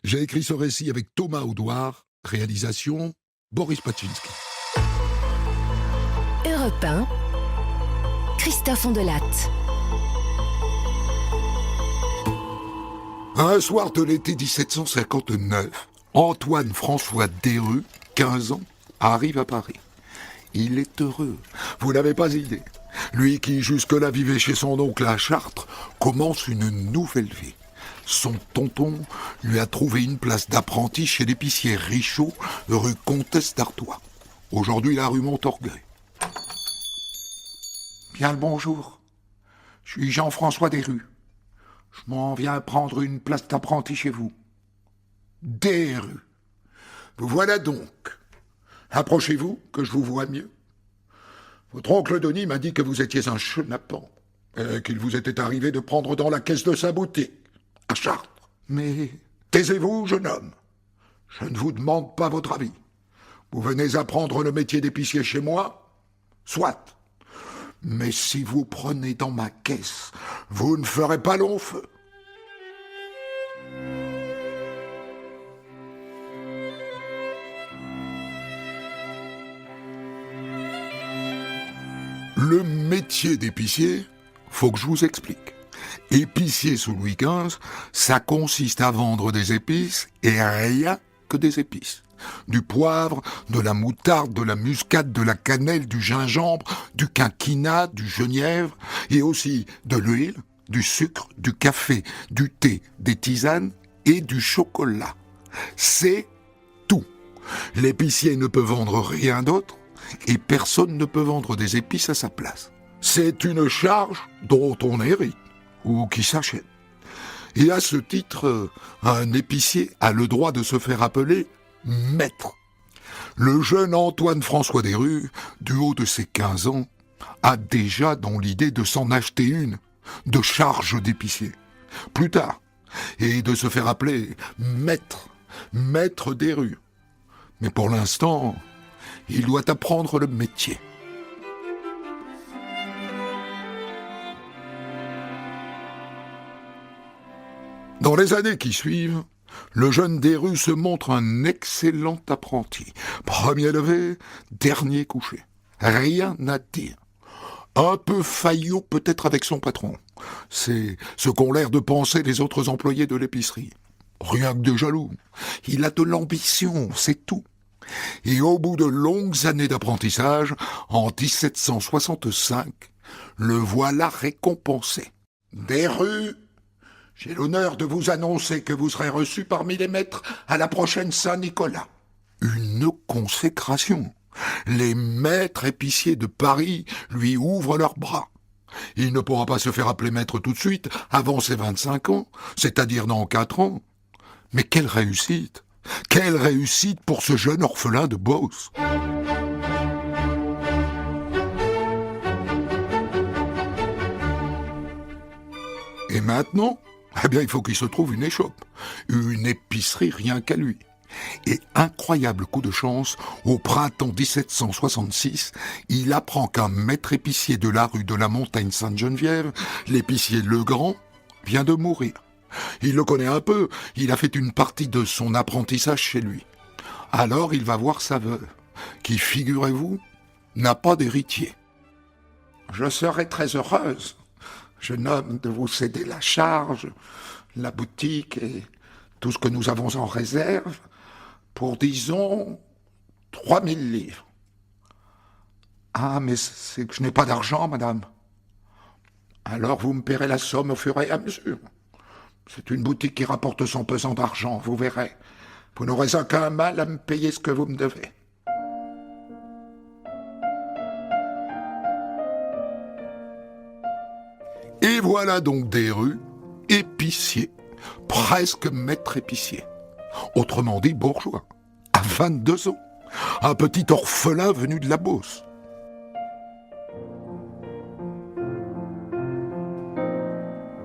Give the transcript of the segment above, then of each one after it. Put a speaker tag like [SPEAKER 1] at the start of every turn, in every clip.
[SPEAKER 1] J'ai écrit ce récit avec Thomas Audouard, réalisation Boris Pachynski.
[SPEAKER 2] Europe 1, Christophe Ondelatte.
[SPEAKER 1] Un soir de l'été 1759, Antoine-François Desrues, 15 ans, arrive à Paris. Il est heureux, vous n'avez pas idée. Lui qui jusque-là vivait chez son oncle à Chartres, commence une nouvelle vie. Son tonton lui a trouvé une place d'apprenti chez l'épicier Richaud, rue Comtesse d'Artois. Aujourd'hui, la rue Montorgueil. Bien le bonjour. Je suis Jean-François Desrues. Je m'en viens prendre une place d'apprenti chez vous. Desrues. Vous voilà donc. Approchez-vous, que je vous vois mieux. Votre oncle Denis m'a dit que vous étiez un chenapan, et qu'il vous était arrivé de prendre dans la caisse de sa boutique, à Chartres. Mais taisez-vous, jeune homme. Je ne vous demande pas votre avis. Vous venez apprendre le métier d'épicier chez moi? Soit. Mais si vous prenez dans ma caisse, vous ne ferez pas long feu. Le métier d'épicier, faut que je vous explique. Épicier sous Louis XV, ça consiste à vendre des épices et rien que des épices. Du poivre, de la moutarde, de la muscade, de la cannelle, du gingembre, du quinquina, du genièvre, et aussi de l'huile, du sucre, du café, du thé, des tisanes et du chocolat. C'est tout. L'épicier ne peut vendre rien d'autre, et personne ne peut vendre des épices à sa place. C'est une charge dont on hérite, ou qui s'achète. Et à ce titre, un épicier a le droit de se faire appeler maître. Le jeune Antoine-François Desrues, du haut de ses 15 ans, a déjà dans l'idée de s'en acheter une, de charge d'épicier. Plus tard, et de se faire appeler maître Desrues. Mais pour l'instant, il doit apprendre le métier. Dans les années qui suivent, le jeune Desrues se montre un excellent apprenti. Premier levé, dernier couché. Rien à dire. Un peu faillot peut-être avec son patron. C'est ce qu'ont l'air de penser les autres employés de l'épicerie. Rien que de jaloux. Il a de l'ambition, c'est tout. Et au bout de longues années d'apprentissage, en 1765, le voilà récompensé. Desrues, j'ai l'honneur de vous annoncer que vous serez reçu parmi les maîtres à la prochaine Saint-Nicolas. Une consécration. Les maîtres épiciers de Paris lui ouvrent leurs bras. Il ne pourra pas se faire appeler maître tout de suite, avant ses 25 ans, c'est-à-dire dans 4 ans. Mais quelle réussite! Quelle réussite pour ce jeune orphelin de Beauce! Et maintenant, eh bien, il faut qu'il se trouve une échoppe, une épicerie rien qu'à lui. Et incroyable coup de chance, au printemps 1766, il apprend qu'un maître épicier de la rue de la Montagne Sainte-Geneviève, l'épicier Legrand, vient de mourir. Il le connaît un peu, il a fait une partie de son apprentissage chez lui. Alors il va voir sa veuve, qui, figurez-vous, n'a pas d'héritier. Je serai très heureuse, jeune homme, de vous céder la charge, la boutique et tout ce que nous avons en réserve, pour, disons, 3000 livres. Ah, mais c'est que je n'ai pas d'argent, madame. Alors vous me paierez la somme au fur et à mesure. C'est une boutique qui rapporte son pesant d'argent, vous verrez. Vous n'aurez aucun mal à me payer ce que vous me devez. Et voilà donc Desrues, épicier, presque maître épicier. Autrement dit bourgeois, à 22 ans, un petit orphelin venu de la Beauce.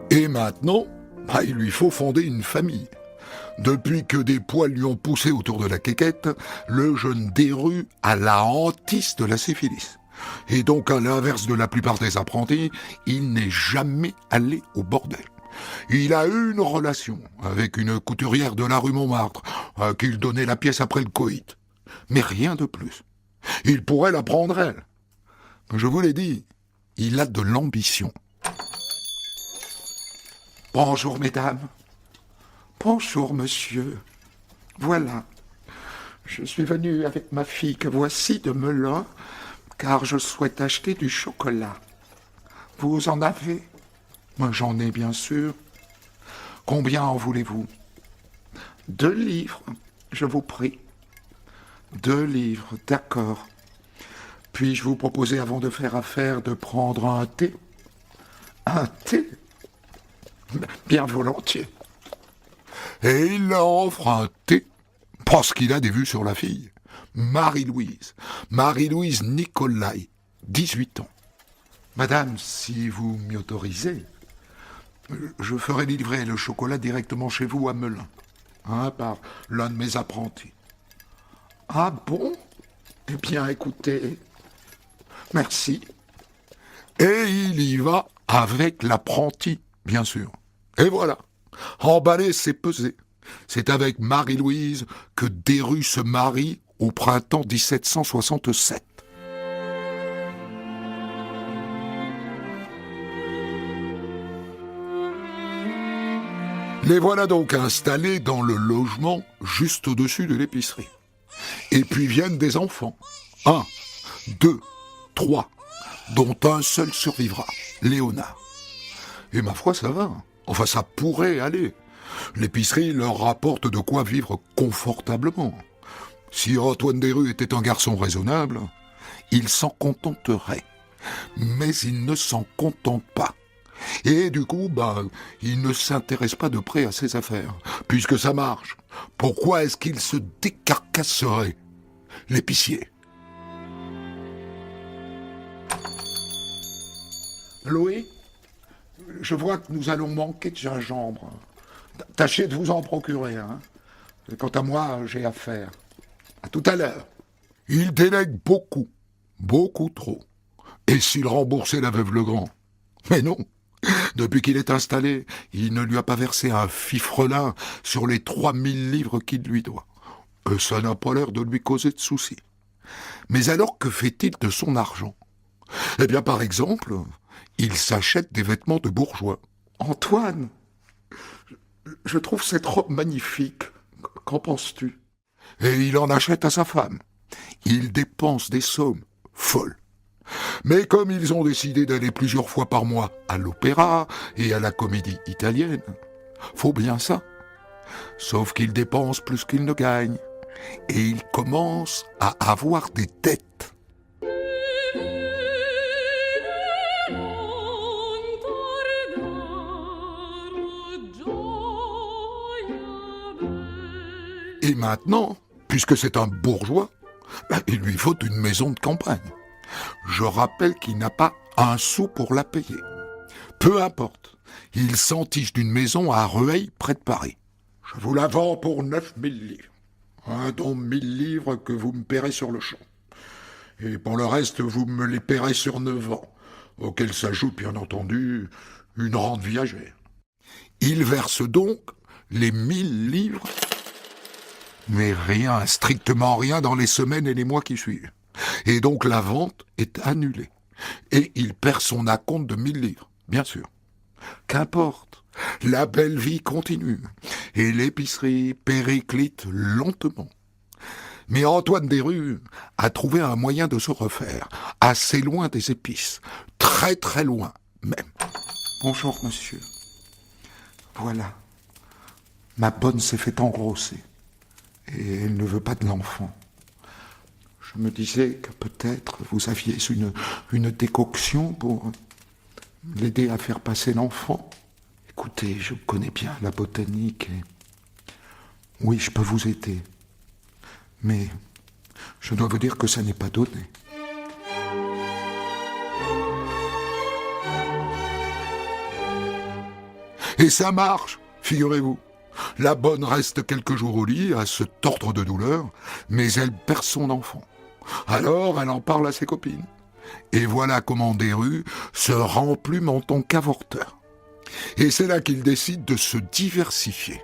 [SPEAKER 1] Et maintenant, il lui faut fonder une famille. Depuis que des poils lui ont poussé autour de la quéquette, le jeune Desrues a la hantise de la syphilis. Et donc, à l'inverse de la plupart des apprentis, il n'est jamais allé au bordel. Il a eu une relation avec une couturière de la rue Montmartre, à qui il donnait la pièce après le coït. Mais rien de plus. Il pourrait la prendre elle. Je vous l'ai dit, il a de l'ambition. Bonjour, mesdames. Bonjour, monsieur. Voilà. Je suis venu avec ma fille que voici de Melun, car je souhaite acheter du chocolat. Vous en avez? Moi, j'en ai, bien sûr. Combien en voulez-vous? 2 livres, je vous prie. 2 livres, d'accord. Puis-je vous proposer, avant de faire affaire, de prendre un thé? Un thé? Bien volontiers. Et il leur offre un thé, parce qu'il a des vues sur la fille. Marie-Louise Nicolai, 18 ans. Madame, si vous m'y autorisez, je ferai livrer le chocolat directement chez vous à Melun, par l'un de mes apprentis. Ah bon? Eh bien, écoutez, merci. Et il y va avec l'apprenti, bien sûr. Et voilà, emballer, c'est peser. C'est avec Marie-Louise que Desrues se marie au printemps 1767. Les voilà donc installés dans le logement juste au-dessus de l'épicerie. Et puis viennent des enfants. 1, 2, 3, dont un seul survivra, Léonard. Et ma foi, ça va. Enfin, ça pourrait aller. L'épicerie leur rapporte de quoi vivre confortablement. Si Antoine Desrues était un garçon raisonnable, il s'en contenterait. Mais il ne s'en contente pas. Et du coup, il ne s'intéresse pas de près à ses affaires, puisque ça marche. Pourquoi est-ce qu'il se décarcasserait, l'épicier? Louis, je vois que nous allons manquer de gingembre. Tâchez de vous en procurer, hein. Quant à moi, j'ai affaire. À tout à l'heure. Il délègue beaucoup, beaucoup trop. Et s'il remboursait la veuve Legrand? Mais non. Depuis qu'il est installé, il ne lui a pas versé un fifrelin sur les 3000 livres qu'il lui doit. Et ça n'a pas l'air de lui causer de soucis. Mais alors, que fait-il de son argent? Eh bien, par exemple, il s'achète des vêtements de bourgeois. Antoine, je trouve cette robe magnifique. Qu'en penses-tu? Et il en achète à sa femme. Il dépense des sommes folles. Mais comme ils ont décidé d'aller plusieurs fois par mois à l'opéra et à la comédie italienne, faut bien ça. Sauf qu'ils dépensent plus qu'ils ne gagnent. Et ils commencent à avoir des dettes. Et maintenant, puisque c'est un bourgeois, il lui faut une maison de campagne. Je rappelle qu'il n'a pas un sou pour la payer. Peu importe, il s'entiche d'une maison à Rueil, près de Paris. Je vous la vends pour 9000 livres. Dont 1000 livres que vous me paierez sur le champ. Et pour le reste, vous me les paierez sur 9 ans, auquel s'ajoute bien entendu une rente viagère. Il verse donc les 1000 livres, mais rien, strictement rien dans les semaines et les mois qui suivent. Et donc la vente est annulée. Et il perd son acompte de 1000 livres, bien sûr. Qu'importe, la belle vie continue. Et l'épicerie périclite lentement. Mais Antoine Desrues a trouvé un moyen de se refaire, assez loin des épices, très très loin même. Bonjour monsieur. Voilà. Ma bonne s'est fait engrosser. Et elle ne veut pas de l'enfant. Je me disais que peut-être vous aviez une décoction pour l'aider à faire passer l'enfant. Écoutez, je connais bien la botanique et... Oui, je peux vous aider. Mais je dois vous dire que ça n'est pas donné. Et ça marche, figurez-vous. La bonne reste quelques jours au lit à se tordre de douleur, mais elle perd son enfant. Alors elle en parle à ses copines. Et voilà comment Desrues se remplume en tant qu'avorteur. Et c'est là qu'il décide de se diversifier.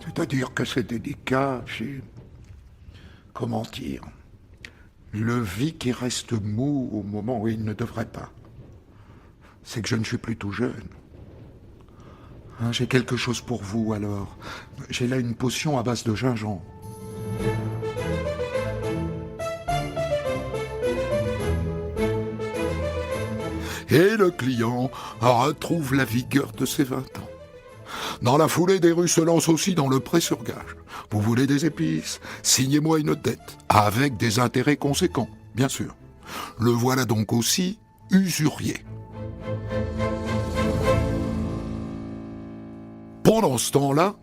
[SPEAKER 1] C'est-à-dire que c'est délicat, comment dire, le vie qui reste mou au moment où il ne devrait pas. C'est que je ne suis plus tout jeune. Hein, j'ai quelque chose pour vous, alors. J'ai là une potion à base de gingembre. Et le client retrouve la vigueur de ses 20 ans. Dans la foulée, Desrues se lance aussi dans le prêt sur gage. Vous voulez des épices? Signez-moi une dette, avec des intérêts conséquents, bien sûr. Le voilà donc aussi usurier. Pendant ce temps-là,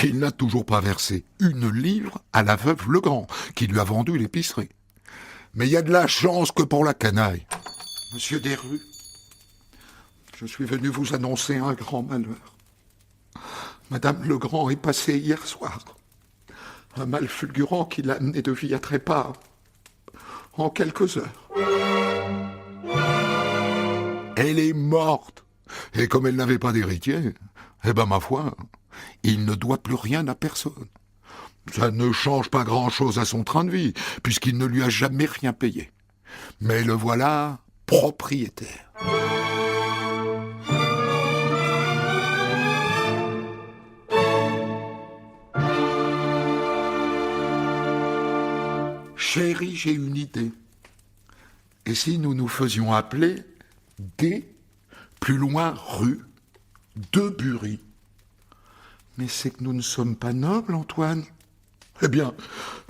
[SPEAKER 1] il n'a toujours pas versé une livre à la veuve Legrand, qui lui a vendu l'épicerie. Mais il y a de la chance que pour la canaille. Monsieur Desrues, je suis venu vous annoncer un grand malheur. Madame Legrand est passée hier soir. Un mal fulgurant qui l'a amené de vie à trépas en quelques heures. Elle est morte. Et comme elle n'avait pas d'héritier, eh ben ma foi, il ne doit plus rien à personne. Ça ne change pas grand-chose à son train de vie, puisqu'il ne lui a jamais rien payé. Mais le voilà propriétaire. Chérie, j'ai une idée. Et si nous nous faisions appeler D, plus loin rue, de Bury? Mais c'est que nous ne sommes pas nobles, Antoine. Eh bien,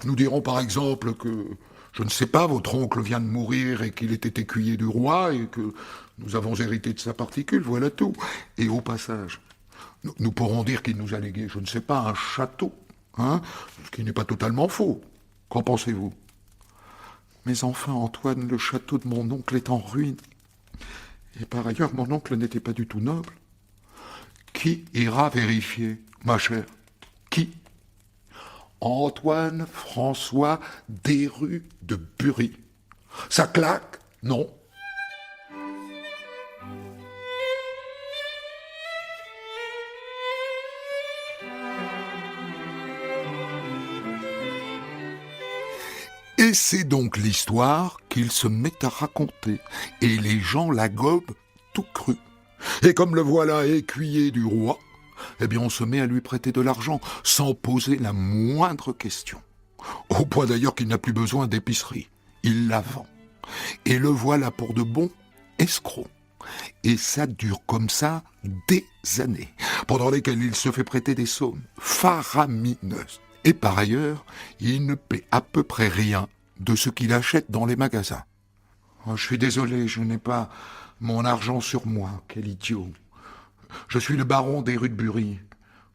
[SPEAKER 1] nous dirons par exemple que, je ne sais pas, votre oncle vient de mourir et qu'il était écuyer du roi et que nous avons hérité de sa particule, voilà tout. Et au passage, nous pourrons dire qu'il nous a légué, je ne sais pas, un château, hein, ce qui n'est pas totalement faux. Qu'en pensez-vous? Mais enfin, Antoine, le château de mon oncle est en ruine. Et par ailleurs, mon oncle n'était pas du tout noble. Qui ira vérifier, ma chère? Qui? Antoine François Desrues de Bury. Ça claque? Non. Et c'est donc l'histoire qu'il se met à raconter. Et les gens la gobent tout cru. Et comme le voilà écuyer du roi, eh bien on se met à lui prêter de l'argent sans poser la moindre question. Au point d'ailleurs qu'il n'a plus besoin d'épicerie. Il la vend. Et le voilà pour de bons escrocs. Et ça dure comme ça des années, pendant lesquelles il se fait prêter des sommes faramineuses. Et par ailleurs, il ne paie à peu près rien de ce qu'il achète dans les magasins. Oh, je suis désolé, je n'ai pas mon argent sur moi, quel idiot. Je suis le baron Desrues de Bury.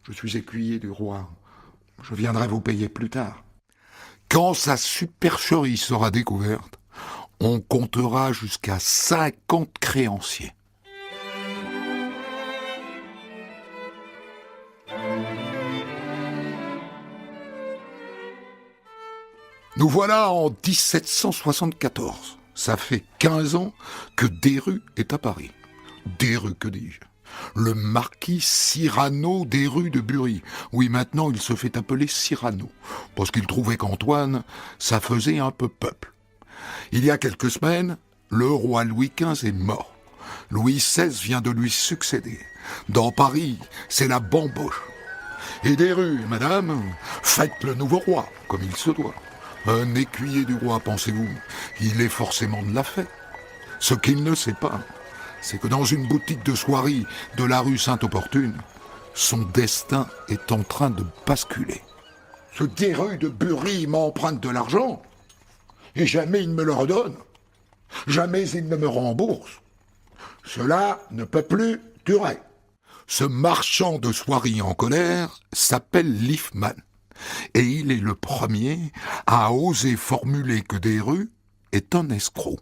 [SPEAKER 1] Je suis écuyer du roi. Je viendrai vous payer plus tard. Quand sa supercherie sera découverte, on comptera jusqu'à 50 créanciers. Nous voilà en 1774. Ça fait 15 ans que Desrues est à Paris. Desrues, que dis-je? Le marquis Cyrano Desrues de Bury. Oui, maintenant il se fait appeler Cyrano, parce qu'il trouvait qu'Antoine, ça faisait un peu peuple. Il y a quelques semaines, le roi Louis XV est mort. Louis XVI vient de lui succéder. Dans Paris, c'est la bamboche. Et Desrues, madame, faites le nouveau roi, comme il se doit. Un écuyer du roi, pensez-vous, il est forcément de la fête. Ce qu'il ne sait pas, c'est que dans une boutique de soierie de la rue Sainte-Opportune, son destin est en train de basculer. Ce Desrues de Bury m'emprunte de l'argent, et jamais il ne me le redonne. Jamais il ne me rembourse. Cela ne peut plus durer. Ce marchand de soierie en colère s'appelle Liefman. Et il est le premier à oser formuler que Desrues est un escroc.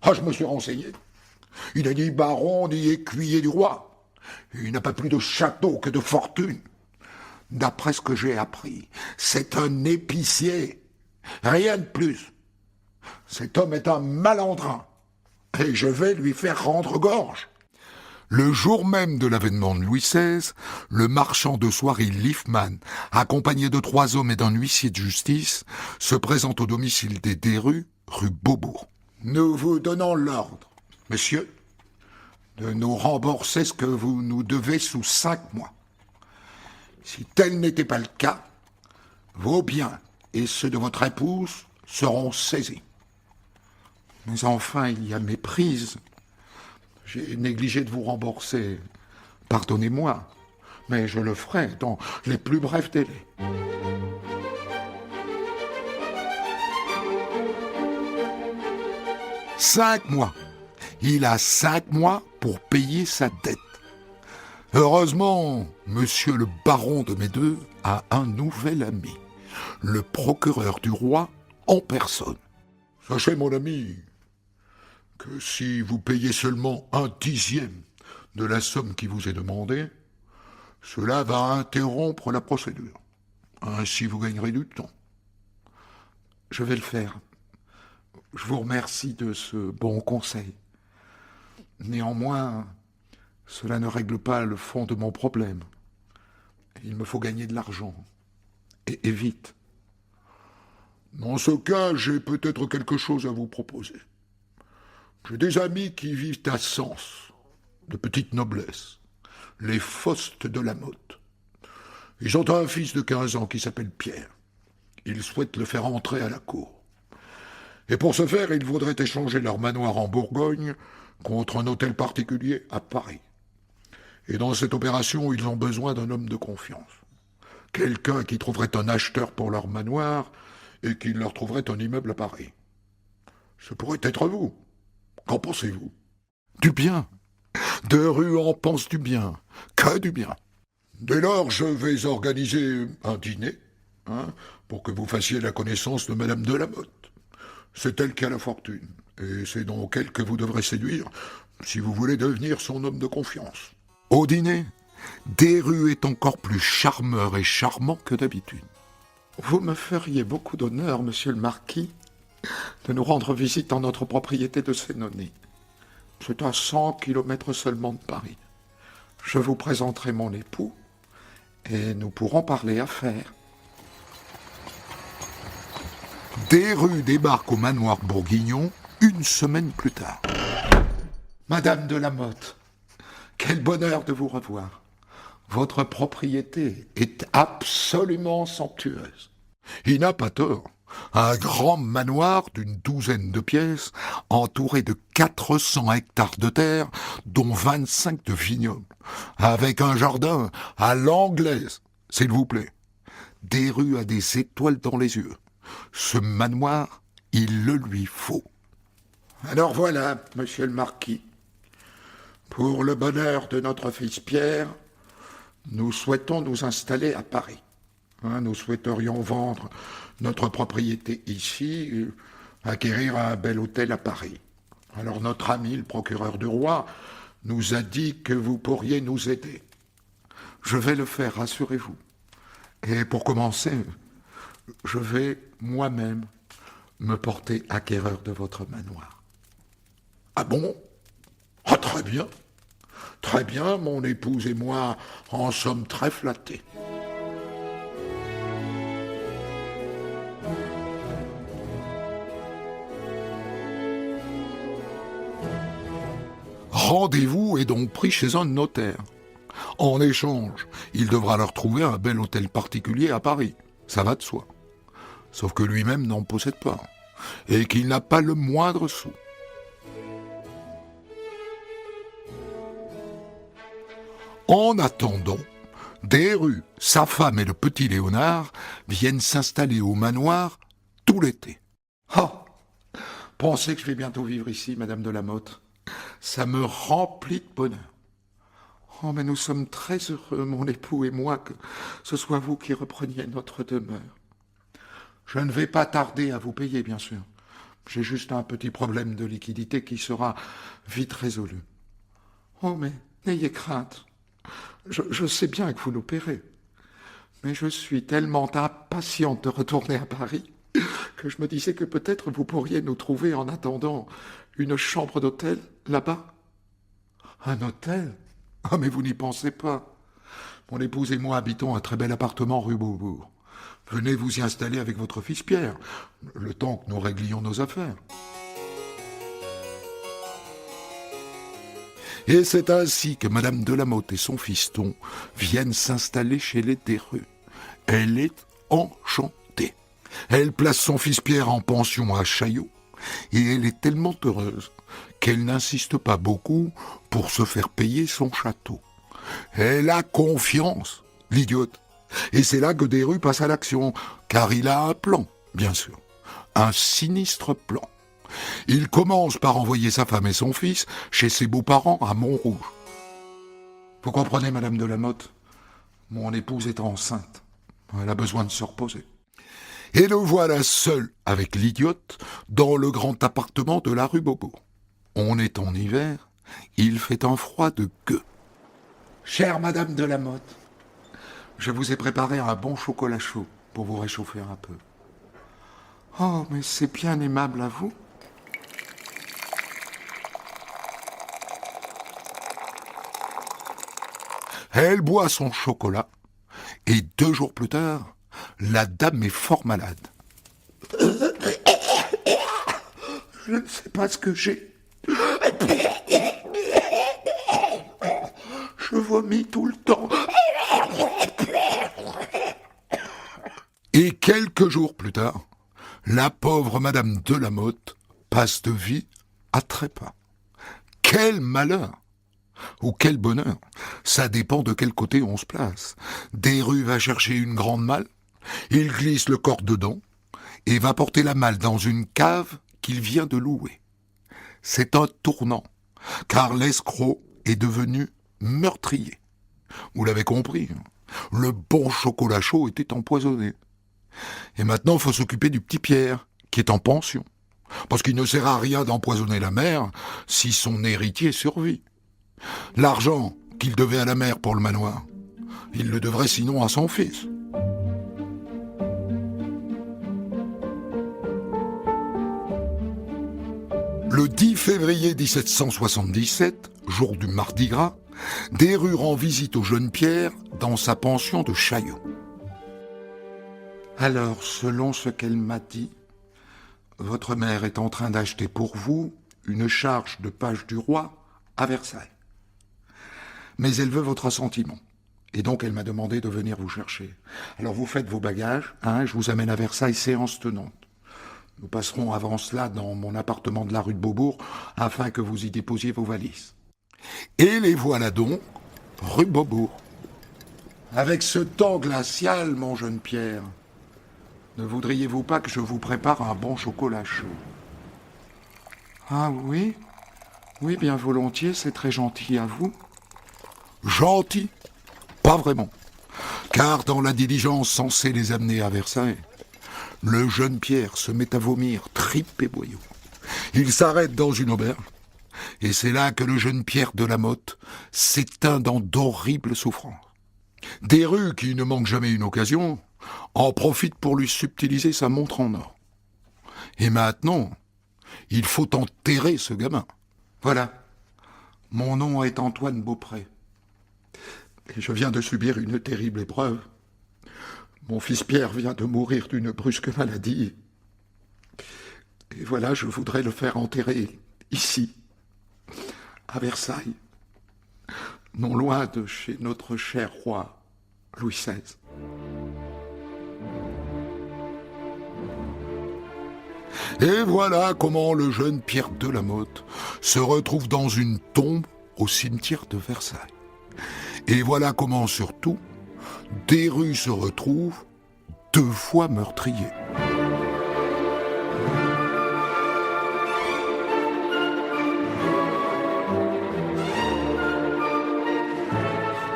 [SPEAKER 1] Ah, je me suis renseigné. Il n'est ni baron ni écuyer du roi. Il n'a pas plus de château que de fortune. D'après ce que j'ai appris, c'est un épicier. Rien de plus. Cet homme est un malandrin, et je vais lui faire rendre gorge. Le jour même de l'avènement de Louis XVI, le marchand de soieries Liefman, accompagné de 3 hommes et d'un huissier de justice, se présente au domicile des Desrues, rue Beaubourg. Nous vous donnons l'ordre, monsieur, de nous rembourser ce que vous nous devez sous 5 mois. Si tel n'était pas le cas, vos biens et ceux de votre épouse seront saisis. Mais enfin, il y a méprise. J'ai négligé de vous rembourser. Pardonnez-moi, mais je le ferai dans les plus brefs délais. « 5 mois. Il a 5 mois pour payer sa dette. Heureusement, monsieur le baron de Médeux a un nouvel ami, le procureur du roi en personne. Sachez, mon ami, que si vous payez seulement 1/10 de la somme qui vous est demandée, cela va interrompre la procédure. Ainsi, vous gagnerez du temps. Je vais le faire. Je vous remercie de ce bon conseil. Néanmoins, cela ne règle pas le fond de mon problème. Il me faut gagner de l'argent. Et vite. Dans ce cas, j'ai peut-être quelque chose à vous proposer. J'ai des amis qui vivent à Sens, de petite noblesse, les Faustes de la Motte. Ils ont un fils de 15 ans qui s'appelle Pierre. Ils souhaitent le faire entrer à la cour. Et pour ce faire, ils voudraient échanger leur manoir en Bourgogne contre un hôtel particulier à Paris. Et dans cette opération, ils ont besoin d'un homme de confiance. Quelqu'un qui trouverait un acheteur pour leur manoir et qui leur trouverait un immeuble à Paris. Ce pourrait être vous. Qu'en pensez-vous? Du bien. Desrues en pense du bien. Que du bien. Dès lors, je vais organiser un dîner, pour que vous fassiez la connaissance de Madame de la Motte. C'est elle qui a la fortune, et c'est donc elle que vous devrez séduire si vous voulez devenir son homme de confiance. Au dîner, Desrues est encore plus charmeur et charmant que d'habitude. Vous me feriez beaucoup d'honneur, monsieur le marquis, de nous rendre visite dans notre propriété de Sénonais. C'est à 100 kilomètres seulement de Paris. Je vous présenterai mon époux, et nous pourrons parler affaires. Desrues débarque au manoir Bourguignon 1 semaine plus tard. Madame de la Motte, quel bonheur de vous revoir. Votre propriété est absolument somptueuse. Il n'a pas tort. Un grand manoir d'une 12aine de pièces, entouré de 400 hectares de terre, dont 25 de vignobles, avec un jardin à l'anglaise, s'il vous plaît. Desrues a des étoiles dans les yeux. Ce manoir, il le lui faut. Alors voilà, monsieur le marquis. Pour le bonheur de notre fils Pierre, nous souhaitons nous installer à Paris. Nous souhaiterions vendre notre propriété ici, acquérir un bel hôtel à Paris. Alors notre ami, le procureur du roi, nous a dit que vous pourriez nous aider. Je vais le faire, rassurez-vous. Et pour commencer, je vais moi-même me porter acquéreur de votre manoir. Ah bon? Ah, très bien. Très bien, mon épouse et moi en sommes très flattés. Rendez-vous est donc pris chez un notaire. En échange, il devra leur trouver un bel hôtel particulier à Paris. Ça va de soi. Sauf que lui-même n'en possède pas, et qu'il n'a pas le moindre sou. En attendant, Desrues, sa femme et le petit Léonard viennent s'installer au manoir tout l'été. Oh, pensez que je vais bientôt vivre ici, Madame de la Motte. Ça me remplit de bonheur. Oh, mais nous sommes très heureux, mon époux et moi, que ce soit vous qui repreniez notre demeure. Je ne vais pas tarder à vous payer, bien sûr. J'ai juste un petit problème de liquidité qui sera vite résolu. Oh, mais n'ayez crainte. Je sais bien que vous nous paierez. Mais je suis tellement impatiente de retourner à Paris que je me disais que peut-être vous pourriez nous trouver en attendant une chambre d'hôtel là-bas. Un hôtel? Ah, mais vous n'y pensez pas. Mon épouse et moi habitons un très bel appartement rue Beaubourg. Venez vous y installer avec votre fils Pierre, le temps que nous réglions nos affaires. Et c'est ainsi que Madame Delamotte et son fiston viennent s'installer chez les Desrues. Elle est enchantée. Elle place son fils Pierre en pension à Chaillot, et elle est tellement heureuse qu'elle n'insiste pas beaucoup pour se faire payer son château. Elle a confiance, l'idiote. Et c'est là que Desrues passe à l'action, car il a un plan, bien sûr. Un sinistre plan. Il commence par envoyer sa femme et son fils chez ses beaux-parents à Montrouge. Vous comprenez, Madame Delamotte, mon épouse est enceinte. Elle a besoin de se reposer. Et le voilà seul avec l'idiote dans le grand appartement de la rue Beaubourg. On est en hiver, il fait un froid de gueux. Chère Madame Delamotte, je vous ai préparé un bon chocolat chaud pour vous réchauffer un peu. Oh, mais c'est bien aimable à vous. Elle boit son chocolat, et 2 jours plus tard, la dame est fort malade. Je ne sais pas ce que j'ai. Je vomis tout le temps. Et quelques jours plus tard, la pauvre Madame Delamotte passe de vie à trépas. Quel malheur! Ou quel bonheur! Ça dépend de quel côté on se place. Desrues va chercher une grande malle, il glisse le corps dedans et va porter la malle dans une cave qu'il vient de louer. C'est un tournant, car l'escroc est devenu meurtrier. Vous l'avez compris, le bon chocolat chaud était empoisonné. Et maintenant, il faut s'occuper du petit Pierre, qui est en pension. Parce qu'il ne sert à rien d'empoisonner la mère si son héritier survit. L'argent qu'il devait à la mère pour le manoir, il le devrait sinon à son fils. Le 10 février 1777, jour du Mardi Gras, Desrues rend visite au jeune Pierre dans sa pension de Chaillot. Alors, selon ce qu'elle m'a dit, votre mère est en train d'acheter pour vous une charge de page du roi à Versailles. Mais elle veut votre assentiment. Et donc elle m'a demandé de venir vous chercher. Alors vous faites vos bagages, je vous amène à Versailles, séance tenante. Nous passerons avant cela dans mon appartement de la rue de Beaubourg, afin que vous y déposiez vos valises. Et les voilà donc, rue Beaubourg. Avec ce temps glacial, mon jeune Pierre, ne voudriez-vous pas que je vous prépare un bon chocolat chaud? Ah oui? Oui, bien volontiers, c'est très gentil à vous. Gentil? Pas vraiment. Car dans la diligence censée les amener à Versailles, le jeune Pierre se met à vomir tripes et boyaux. Il s'arrête dans une auberge, et c'est là que le jeune Pierre Delamotte s'éteint dans d'horribles souffrances. Desrues, qui ne manque jamais une occasion, en profite pour lui subtiliser sa montre en or. Et maintenant, il faut enterrer ce gamin. Voilà, mon nom est Antoine Beaupré. Et je viens de subir une terrible épreuve. Mon fils Pierre vient de mourir d'une brusque maladie. Et voilà, je voudrais le faire enterrer ici, à Versailles, non loin de chez notre cher roi Louis XVI. Et voilà comment le jeune Pierre Delamotte se retrouve dans une tombe au cimetière de Versailles. Et voilà comment, surtout, Desrues se retrouve 2 fois meurtrier.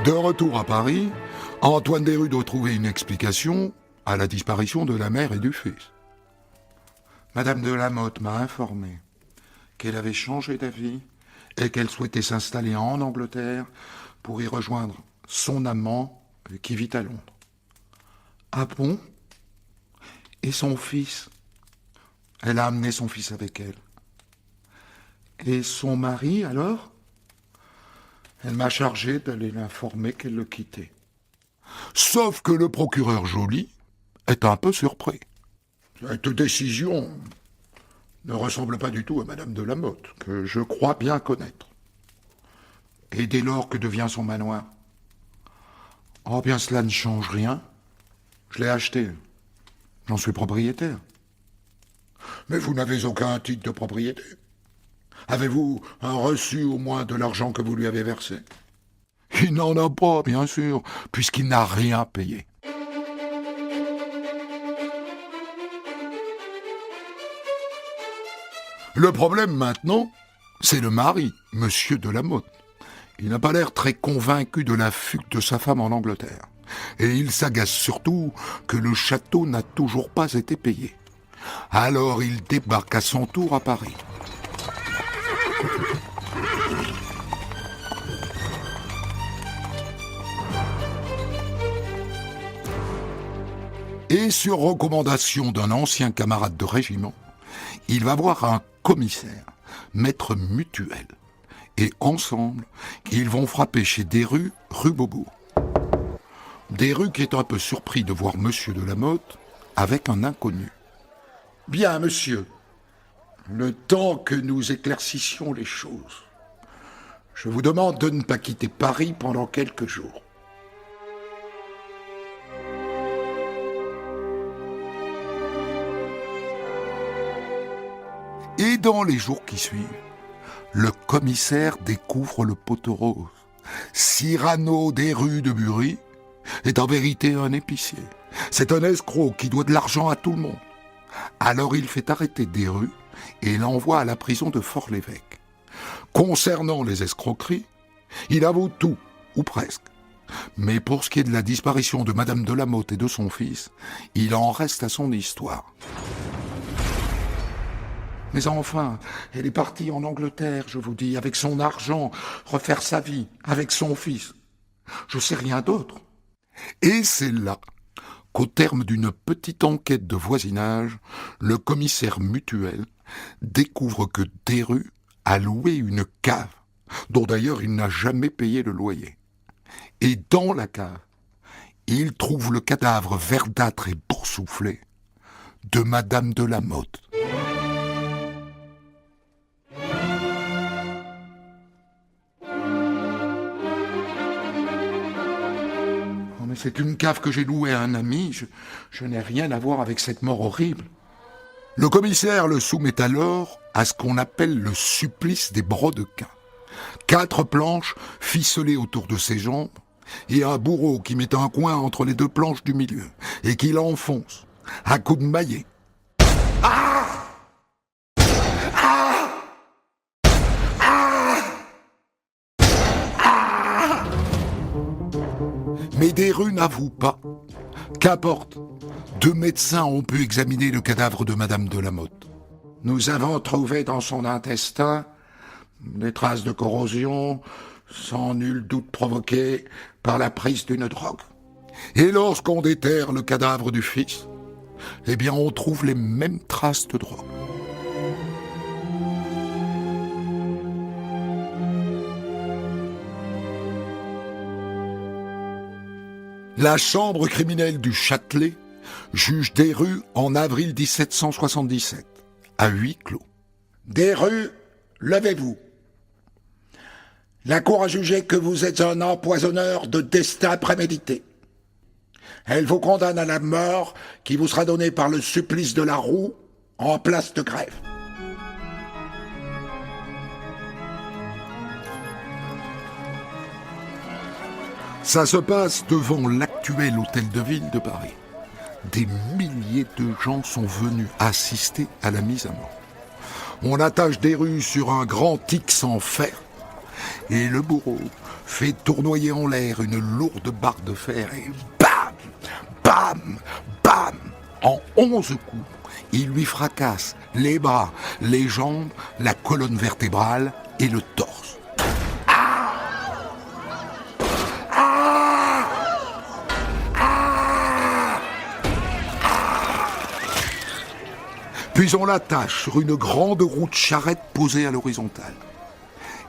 [SPEAKER 1] De retour à Paris, Antoine Desrues doit trouver une explication à la disparition de la mère et du fils. Madame Delamotte m'a informé qu'elle avait changé d'avis et qu'elle souhaitait s'installer en Angleterre pour y rejoindre son amant qui vit à Londres. Ah bon? Et son fils? Elle a amené son fils avec elle. Et son mari, alors? Elle m'a chargé d'aller l'informer qu'elle le quittait. Sauf que le procureur Joly est un peu surpris. Cette décision ne ressemble pas du tout à Madame de Lamotte, que je crois bien connaître. Et dès lors, que devient son manoir? Oh bien, cela ne change rien. Je l'ai acheté. J'en suis propriétaire. Mais vous n'avez aucun titre de propriété. Avez-vous un reçu au moins de l'argent que vous lui avez versé? Il n'en a pas, bien sûr, puisqu'il n'a rien payé. Le problème maintenant, c'est le mari, Monsieur de Lamotte. Il n'a pas l'air très convaincu de la fugue de sa femme en Angleterre. Et il s'agace surtout que le château n'a toujours pas été payé. Alors il débarque à son tour à Paris. Et sur recommandation d'un ancien camarade de régiment, il va voir un commissaire, maître Mutuel. Et ensemble, ils vont frapper chez Desrues, rue Beaubourg. Desrues qui est un peu surpris de voir Monsieur de Lamotte avec un inconnu. « Bien, monsieur, le temps que nous éclaircissions les choses, je vous demande de ne pas quitter Paris pendant quelques jours. » Et dans les jours qui suivent, le commissaire découvre le poteau rose. Cyrano Desrues de Bury est en vérité un épicier. C'est un escroc qui doit de l'argent à tout le monde. Alors il fait arrêter Desrues et l'envoie à la prison de Fort-l'Évêque. Concernant les escroqueries, il avoue tout, ou presque. Mais pour ce qui est de la disparition de Madame de Lamotte et de son fils, il en reste à son histoire. Mais enfin, elle est partie en Angleterre, je vous dis, avec son argent, refaire sa vie, avec son fils. Je sais rien d'autre. Et c'est là qu'au terme d'une petite enquête de voisinage, le commissaire Mutuel découvre que Desrues a loué une cave, dont d'ailleurs il n'a jamais payé le loyer. Et dans la cave, il trouve le cadavre verdâtre et boursouflé de Madame de Lamotte. Mais c'est une cave que j'ai louée à un ami, je n'ai rien à voir avec cette mort horrible. Le commissaire le soumet alors à ce qu'on appelle le supplice des brodequins. 4 planches ficelées autour de ses jambes et un bourreau qui met un coin entre les 2 planches du milieu et qui l'enfonce à coups de maillet. Ah! Ah! Ah! Ah! Mais Desrues n'avoue pas. Qu'importe, 2 médecins ont pu examiner le cadavre de Madame de Lamotte. Nous avons trouvé dans son intestin des traces de corrosion, sans nul doute provoquées par la prise d'une drogue. Et lorsqu'on déterre le cadavre du fils, eh bien on trouve les mêmes traces de drogue. La chambre criminelle du Châtelet juge Desrues en avril 1777, à huis clos. Desrues, levez-vous. La cour a jugé que vous êtes un empoisonneur de destin prémédité. Elle vous condamne à la mort qui vous sera donnée par le supplice de la roue en place de grève. Ça se passe devant l'actuel hôtel de ville de Paris. Des milliers de gens sont venus assister à la mise à mort. On attache Desrues sur un grand X en fer et le bourreau fait tournoyer en l'air une lourde barre de fer et bam, bam, bam, en 11 coups, il lui fracasse les bras, les jambes, la colonne vertébrale et le torse. Puis on l'attache sur une grande roue de charrette posée à l'horizontale.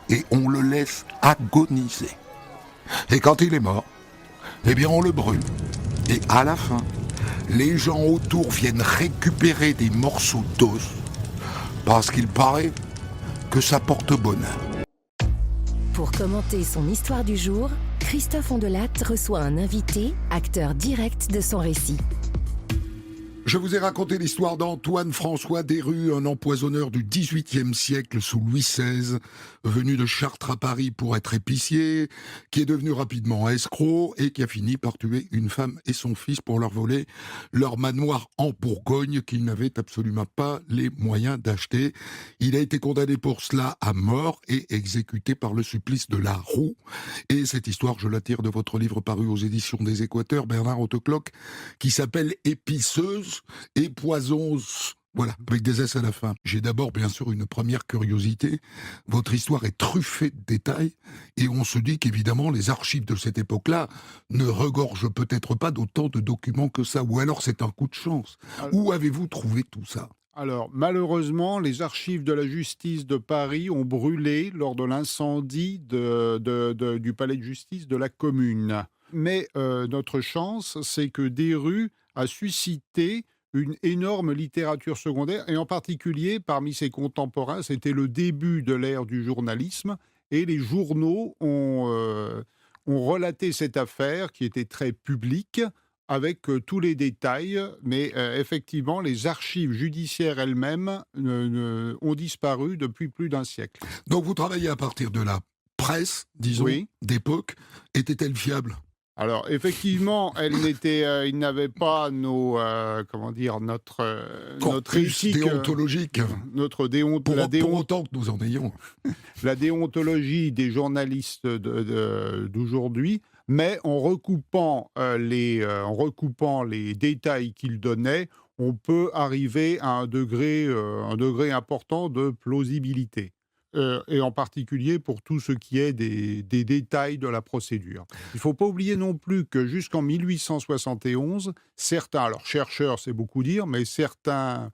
[SPEAKER 1] Et on le laisse agoniser. Et quand il est mort, eh bien on le brûle. Et à la fin, les gens autour viennent récupérer des morceaux d'os parce qu'il paraît que ça porte bonheur.
[SPEAKER 2] Pour commenter son histoire du jour, Christophe Ondelatte reçoit un invité, acteur direct de son récit.
[SPEAKER 1] Je vous ai raconté l'histoire d'Antoine-François Desrues, un empoisonneur du XVIIIe siècle sous Louis XVI, venu de Chartres à Paris pour être épicier, qui est devenu rapidement escroc et qui a fini par tuer une femme et son fils pour leur voler leur manoir en Bourgogne qu'ils n'avaient absolument pas les moyens d'acheter. Il a été condamné pour cela à mort et exécuté par le supplice de la roue. Et cette histoire, je la tire de votre livre paru aux éditions des Équateurs, Bernard Hautecloque, qui s'appelle Épiceuse et Poisons, voilà, avec des S à la fin. J'ai d'abord, bien sûr, une première curiosité. Votre histoire est truffée de détails, et on se dit qu'évidemment, les archives de cette époque-là ne regorgent peut-être pas d'autant de documents que ça, ou alors c'est un coup de chance. Où avez-vous trouvé tout ça ?
[SPEAKER 3] Alors, malheureusement, les archives de la justice de Paris ont brûlé lors de l'incendie du palais de justice de la commune. Mais notre chance, c'est que Desrues a suscité une énorme littérature secondaire, et en particulier parmi ses contemporains, c'était le début de l'ère du journalisme, et les journaux ont relaté cette affaire qui était très publique, avec tous les détails, mais effectivement, les archives judiciaires elles-mêmes ont disparu depuis plus d'un siècle.
[SPEAKER 1] Donc vous travaillez à partir de la presse, disons,
[SPEAKER 3] Oui.
[SPEAKER 1] d'époque. Était-elle fiable ?
[SPEAKER 3] Alors, effectivement, il n'avait pas notre
[SPEAKER 1] Corpus
[SPEAKER 3] éthique,
[SPEAKER 1] déontologique,
[SPEAKER 3] notre
[SPEAKER 1] pour autant que nous en ayons.
[SPEAKER 3] la déontologie des journalistes d'aujourd'hui, mais en recoupant les détails qu'il donnait, on peut arriver à un degré important de plausibilité. Et en particulier pour tout ce qui est des détails de la procédure. Il ne faut pas oublier non plus que jusqu'en 1871, certains, alors chercheurs c'est beaucoup dire, mais certains,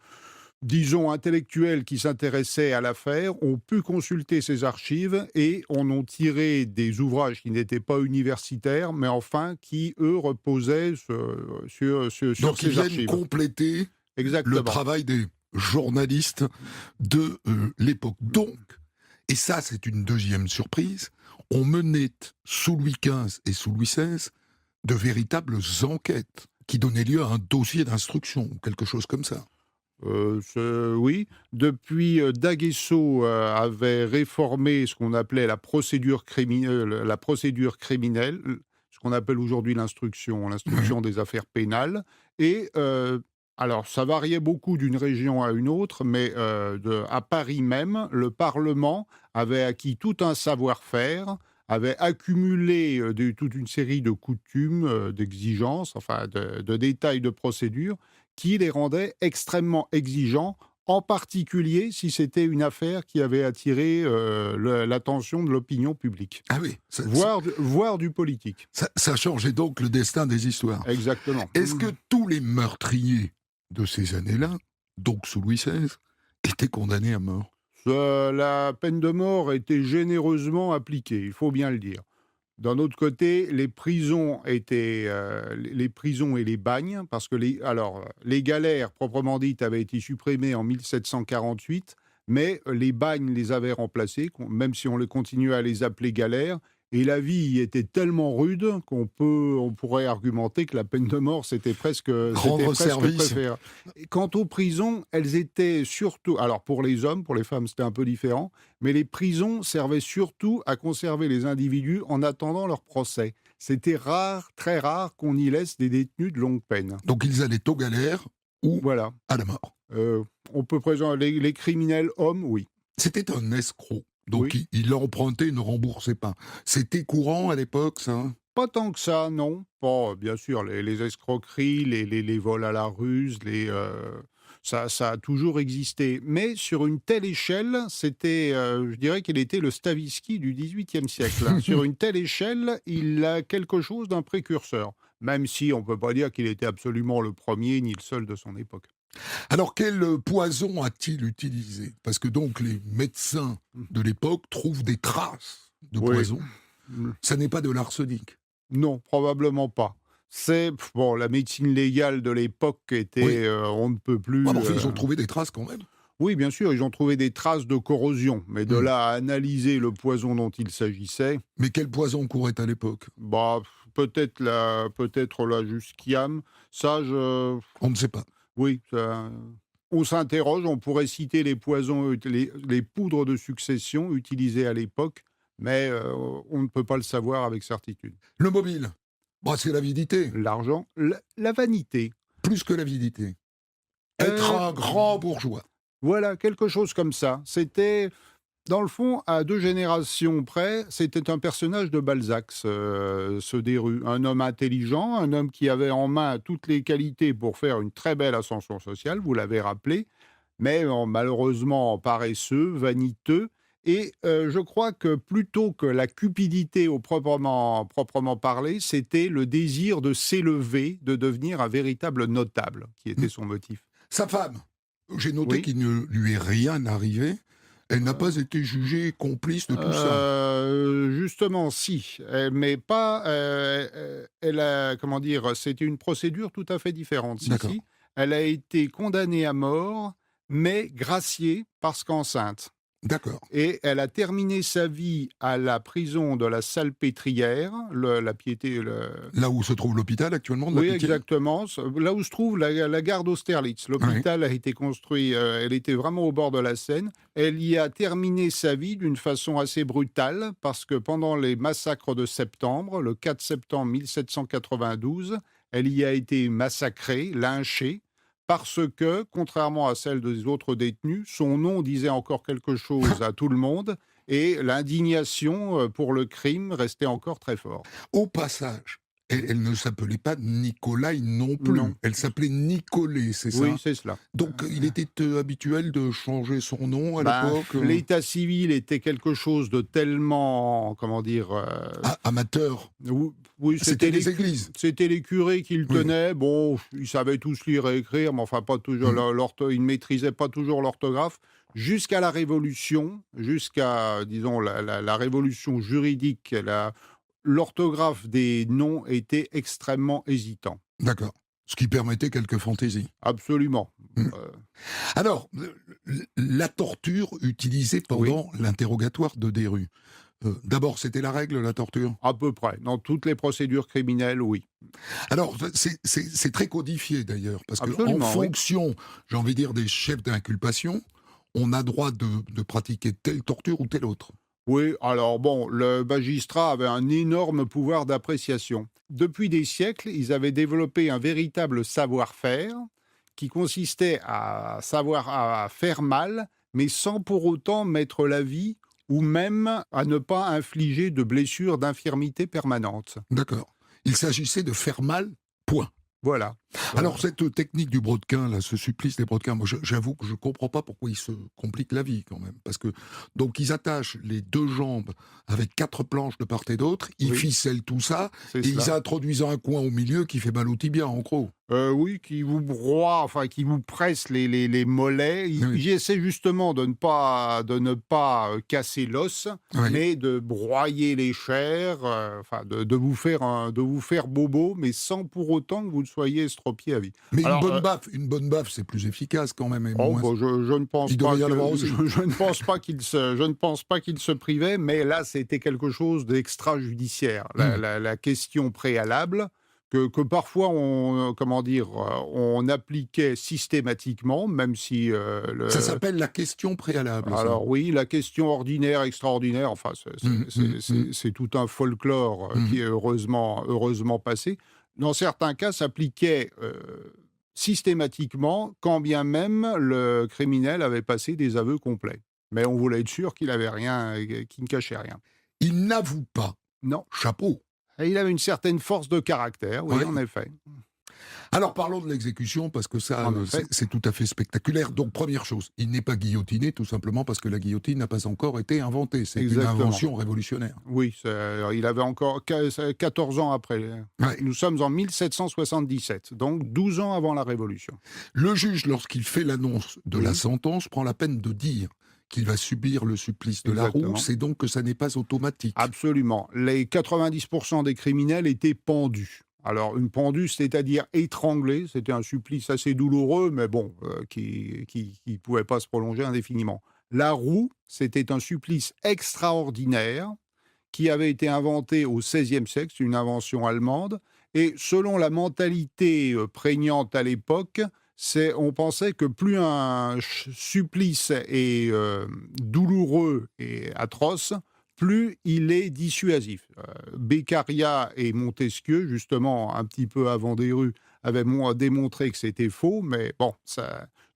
[SPEAKER 3] disons, intellectuels qui s'intéressaient à l'affaire ont pu consulter ces archives et en ont tiré des ouvrages qui n'étaient pas universitaires, mais enfin qui, eux, reposaient sur
[SPEAKER 1] Donc
[SPEAKER 3] ces
[SPEAKER 1] ils
[SPEAKER 3] archives.
[SPEAKER 1] viennent compléter
[SPEAKER 3] Exactement.
[SPEAKER 1] le travail des journalistes de l'époque. Donc, et ça c'est une deuxième surprise, on menait sous Louis XV et sous Louis XVI de véritables enquêtes qui donnaient lieu à un dossier d'instruction, ou quelque chose comme ça.
[SPEAKER 3] Oui. Depuis, D'Aguesseau avait réformé ce qu'on appelait la procédure criminelle, ce qu'on appelle aujourd'hui l'instruction des affaires pénales. Et alors, ça variait beaucoup d'une région à une autre, mais à Paris même, le Parlement avait acquis tout un savoir-faire, avait accumulé toute une série de coutumes, d'exigences, enfin de détails de procédure, qui les rendaient extrêmement exigeants, en particulier si c'était une affaire qui avait attiré l'attention de l'opinion publique,
[SPEAKER 1] Ah oui,
[SPEAKER 3] voire du politique.
[SPEAKER 1] ça changeait donc le destin des histoires.
[SPEAKER 3] Exactement.
[SPEAKER 1] Est-ce que tous les meurtriers de ces années-là, donc sous Louis XVI, étaient condamnés à mort ?
[SPEAKER 3] La peine de mort était généreusement appliquée, il faut bien le dire. D'un autre côté, les prisons et les bagnes, parce que les galères proprement dites avaient été supprimées en 1748, mais les bagnes les avaient remplacés, même si on les continuait à les appeler galères. Et la vie y était tellement rude qu'on pourrait argumenter que la peine de mort, c'était presque
[SPEAKER 1] service.
[SPEAKER 3] préféré. Et quant aux prisons, elles étaient surtout... Alors pour les hommes, pour les femmes, c'était un peu différent, mais les prisons servaient surtout à conserver les individus en attendant leur procès. C'était rare, très rare, qu'on y laisse des détenus de longue peine.
[SPEAKER 1] Donc ils allaient aux galères ou
[SPEAKER 3] Voilà.
[SPEAKER 1] à la mort.
[SPEAKER 3] On peut présenter les criminels hommes, oui.
[SPEAKER 1] C'était un escroc. Donc
[SPEAKER 3] Oui.
[SPEAKER 1] il empruntait, il ne remboursait pas. C'était courant à l'époque, ça ?
[SPEAKER 3] Pas tant que ça, non. Bon, bien sûr, les escroqueries, les vols à la ruse, ça a toujours existé. Mais sur une telle échelle, je dirais qu'il était le Stavisky du XVIIIe siècle. Sur une telle échelle, il a quelque chose d'un précurseur. Même si on ne peut pas dire qu'il était absolument le premier ni le seul de son époque.
[SPEAKER 1] Alors, quel poison a-t-il utilisé? Parce que donc les médecins de l'époque trouvent des traces de
[SPEAKER 3] Oui.
[SPEAKER 1] poison. Ça n'est pas de l'arsenic.
[SPEAKER 3] Non, probablement pas. Bon, la médecine légale de l'époque
[SPEAKER 1] Oui.
[SPEAKER 3] était, on ne peut
[SPEAKER 1] Ouais,
[SPEAKER 3] plus,
[SPEAKER 1] mais enfin, ils ont trouvé des traces quand même.
[SPEAKER 3] oui, bien sûr, ils ont trouvé des traces de corrosion, mais de
[SPEAKER 1] Hmm.
[SPEAKER 3] là à analyser le poison dont il s'agissait,
[SPEAKER 1] Mais quel poison courait à l'époque?
[SPEAKER 3] bah, peut-être la Jusquiam, ça je
[SPEAKER 1] On ne sait pas.
[SPEAKER 3] oui, ça on s'interroge, on pourrait citer les poisons, les poudres de succession utilisées à l'époque, mais on ne peut pas le savoir avec certitude.
[SPEAKER 1] Le mobile, bah, c'est l'avidité,
[SPEAKER 3] L'argent, la vanité,
[SPEAKER 1] plus que l'avidité. Être
[SPEAKER 3] heu
[SPEAKER 1] un grand bourgeois.
[SPEAKER 3] voilà, quelque chose comme ça. C'était, dans le fond, à 2 générations près, c'était un personnage de Balzac, ce Desrues. Un homme intelligent, un homme qui avait en main toutes les qualités pour faire une très belle ascension sociale, vous l'avez rappelé, mais malheureusement paresseux, vaniteux et je crois que plutôt que la cupidité au proprement parler, c'était le désir de s'élever, de devenir un véritable notable qui
[SPEAKER 1] Hmm.
[SPEAKER 3] était son motif.
[SPEAKER 1] Sa femme, j'ai noté
[SPEAKER 3] Oui.
[SPEAKER 1] qu'il ne lui est rien arrivé. Elle n'a pas été jugée complice de tout ça.
[SPEAKER 3] Justement si, mais pas, elle a comment dire? C'était une procédure tout à fait différente. Si,
[SPEAKER 1] D'accord,
[SPEAKER 3] si. Elle a été condamnée à mort, mais graciée parce qu'enceinte
[SPEAKER 1] d'accord.
[SPEAKER 3] et elle a terminé sa vie à la prison de la Salpêtrière, la Piété, le
[SPEAKER 1] Là où se trouve l'hôpital actuellement de la
[SPEAKER 3] oui,
[SPEAKER 1] Pitié.
[SPEAKER 3] exactement. Là où se trouve la gare d'Austerlitz.
[SPEAKER 1] Oui.
[SPEAKER 3] L'hôpital a été construit, elle était vraiment au bord de la Seine. Elle y a terminé sa vie d'une façon assez brutale, parce que pendant les massacres de septembre, le 4 septembre 1792, elle y a été massacrée, lynchée, parce que, contrairement à celle des autres détenus, son nom disait encore quelque chose à tout le monde et l'indignation, pour le crime restait encore très fort.
[SPEAKER 1] Au passage, elle ne s'appelait pas Nicolaï non plus.
[SPEAKER 3] Non.
[SPEAKER 1] Elle s'appelait Nicolet, c'est
[SPEAKER 3] Oui,
[SPEAKER 1] ça?
[SPEAKER 3] c'est cela.
[SPEAKER 1] Donc, il était habituel de changer son nom à
[SPEAKER 3] Ben,
[SPEAKER 1] l'époque?
[SPEAKER 3] l'état civil était quelque chose de tellement, comment dire,
[SPEAKER 1] Amateur.
[SPEAKER 3] oui,
[SPEAKER 1] C'était les églises.
[SPEAKER 3] c'était les curés qui le
[SPEAKER 1] Oui.
[SPEAKER 3] tenaient. Bon, ils savaient tous lire et écrire, mais enfin pas toujours
[SPEAKER 1] Mm.
[SPEAKER 3] ils ne maîtrisaient pas toujours l'orthographe. Jusqu'à la Révolution, jusqu'à, disons, la révolution juridique, l'orthographe des noms était extrêmement hésitant.
[SPEAKER 1] D'accord. Ce qui permettait quelques fantaisies.
[SPEAKER 3] Absolument.
[SPEAKER 1] Mm.
[SPEAKER 3] Euh,
[SPEAKER 1] Alors, la torture utilisée
[SPEAKER 3] oui.
[SPEAKER 1] pendant l'interrogatoire de Desrues. D'abord, c'était la règle, la torture?
[SPEAKER 3] À peu près. Dans toutes les procédures criminelles, oui.
[SPEAKER 1] Alors, c'est très codifié d'ailleurs, parce qu'en
[SPEAKER 3] Absolument, oui.
[SPEAKER 1] fonction, j'ai envie de dire, des chefs d'inculpation, on a droit de pratiquer telle torture ou telle autre.
[SPEAKER 3] Oui, alors bon, le magistrat avait un énorme pouvoir d'appréciation. Depuis des siècles, ils avaient développé un véritable savoir-faire qui consistait à faire mal, mais sans pour autant mettre la vie ou même à ne pas infliger de blessures d'infirmité permanente.
[SPEAKER 1] D'accord. Il s'agissait de faire mal, point.
[SPEAKER 3] Voilà.
[SPEAKER 1] Alors, cette technique du brodequin, là, ce supplice des brodequins, moi, j'avoue que je ne comprends pas pourquoi ils se compliquent la vie, quand même. Parce que, donc, ils attachent les deux jambes avec 4 planches de part et d'autre, ils
[SPEAKER 3] Oui,
[SPEAKER 1] ficellent tout ça,
[SPEAKER 3] c'est
[SPEAKER 1] et ils
[SPEAKER 3] cela.
[SPEAKER 1] introduisent un coin au milieu qui fait mal au tibia, en gros.
[SPEAKER 3] Oui, qui vous broie, enfin qui vous presse les mollets.
[SPEAKER 1] Oui.
[SPEAKER 3] J'essaie justement de ne pas casser l'os,
[SPEAKER 1] Oui.
[SPEAKER 3] mais de broyer les chairs, enfin de vous faire bobo, mais sans pour autant que vous soyez estropié à vie.
[SPEAKER 1] Mais
[SPEAKER 3] Alors,
[SPEAKER 1] une bonne baffe, c'est plus efficace quand même. Et
[SPEAKER 3] oh,
[SPEAKER 1] moins...
[SPEAKER 3] bah, je ne pense
[SPEAKER 1] Il
[SPEAKER 3] pas
[SPEAKER 1] devrait y en
[SPEAKER 3] que
[SPEAKER 1] avoir aussi.
[SPEAKER 3] je ne pense pas qu'il se privait, mais là c'était quelque chose d'extrajudiciaire.
[SPEAKER 1] Hmm.
[SPEAKER 3] La question préalable que parfois on appliquait systématiquement, même si
[SPEAKER 1] Ça s'appelle la question préalable, ça.
[SPEAKER 3] alors oui, la question ordinaire, extraordinaire, enfin c'est tout un folklore qui est heureusement passé. Dans certains cas, s'appliquait systématiquement, quand bien même le criminel avait passé des aveux complets. Mais on voulait être sûr qu'il avait rien, qu'il ne cachait rien.
[SPEAKER 1] Il n'avoue pas.
[SPEAKER 3] Non.
[SPEAKER 1] Chapeau.
[SPEAKER 3] Et il avait une certaine force de caractère, oui,
[SPEAKER 1] Ouais.
[SPEAKER 3] en effet.
[SPEAKER 1] Alors parlons de l'exécution, parce que ça,
[SPEAKER 3] En effet.
[SPEAKER 1] c'est tout à fait spectaculaire. Donc première chose, il n'est pas guillotiné tout simplement parce que la guillotine n'a pas encore été inventée. C'est une
[SPEAKER 3] Exactement.
[SPEAKER 1] invention révolutionnaire.
[SPEAKER 3] Oui, il avait encore 14 ans après.
[SPEAKER 1] Ouais.
[SPEAKER 3] Nous sommes en 1777, donc 12 ans avant la Révolution.
[SPEAKER 1] Le juge, lorsqu'il fait l'annonce de la
[SPEAKER 3] Oui.
[SPEAKER 1] sentence, prend la peine de dire qu'il va subir le supplice de la roue.
[SPEAKER 3] Exactement.
[SPEAKER 1] C'est donc que ça n'est pas automatique.
[SPEAKER 3] Absolument. Les 90% des criminels étaient pendus. Alors, une pendue, c'est-à-dire étranglée, c'était un supplice assez douloureux, mais bon, qui ne pouvait pas se prolonger indéfiniment. La roue, c'était un supplice extraordinaire qui avait été inventé au XVIe siècle, c'est une invention allemande, et selon la mentalité prégnante à l'époque, on pensait que plus un supplice est douloureux et atroce, plus il est dissuasif. Beccaria et Montesquieu, justement, un petit peu avant Desrues, avaient démontré que c'était faux, mais bon,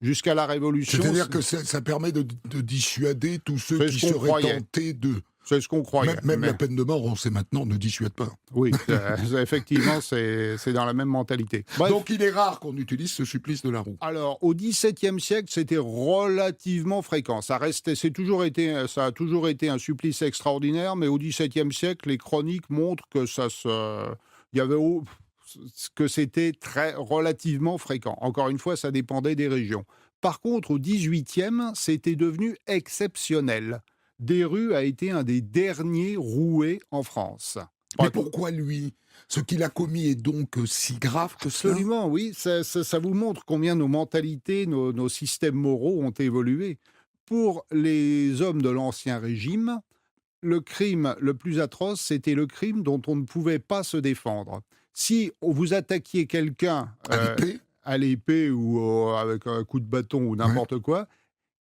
[SPEAKER 3] jusqu'à la Révolution...
[SPEAKER 1] C'est-à-dire que ça permet de dissuader tous ceux
[SPEAKER 3] C'est
[SPEAKER 1] qui
[SPEAKER 3] ce qu'on
[SPEAKER 1] seraient
[SPEAKER 3] croyait.
[SPEAKER 1] tentés de...
[SPEAKER 3] C'est ce qu'on croyait.
[SPEAKER 1] Même
[SPEAKER 3] mais-
[SPEAKER 1] la peine de mort, on sait maintenant, ne dissuade pas.
[SPEAKER 3] Oui, effectivement, c'est dans la même mentalité. Bref,
[SPEAKER 1] Donc il est rare qu'on utilise ce supplice de la roue.
[SPEAKER 3] alors, au XVIIe siècle, c'était relativement fréquent. Ça a toujours été un supplice extraordinaire, mais au XVIIe siècle, les chroniques montrent que il y avait que c'était relativement fréquent. Encore une fois, ça dépendait des régions. Par contre, au XVIIIe, c'était devenu exceptionnel. Desrues a été un des derniers roués en France.
[SPEAKER 1] Mais pourquoi lui? Ce qu'il a commis est donc si grave que cela?
[SPEAKER 3] Absolument, oui. Ça vous montre combien nos mentalités, nos systèmes moraux ont évolué. Pour les hommes de l'Ancien Régime, le crime le plus atroce, c'était le crime dont on ne pouvait pas se défendre. Si vous attaquiez quelqu'un
[SPEAKER 1] À l'épée?
[SPEAKER 3] à l'épée ou avec un coup de bâton ou n'importe quoi,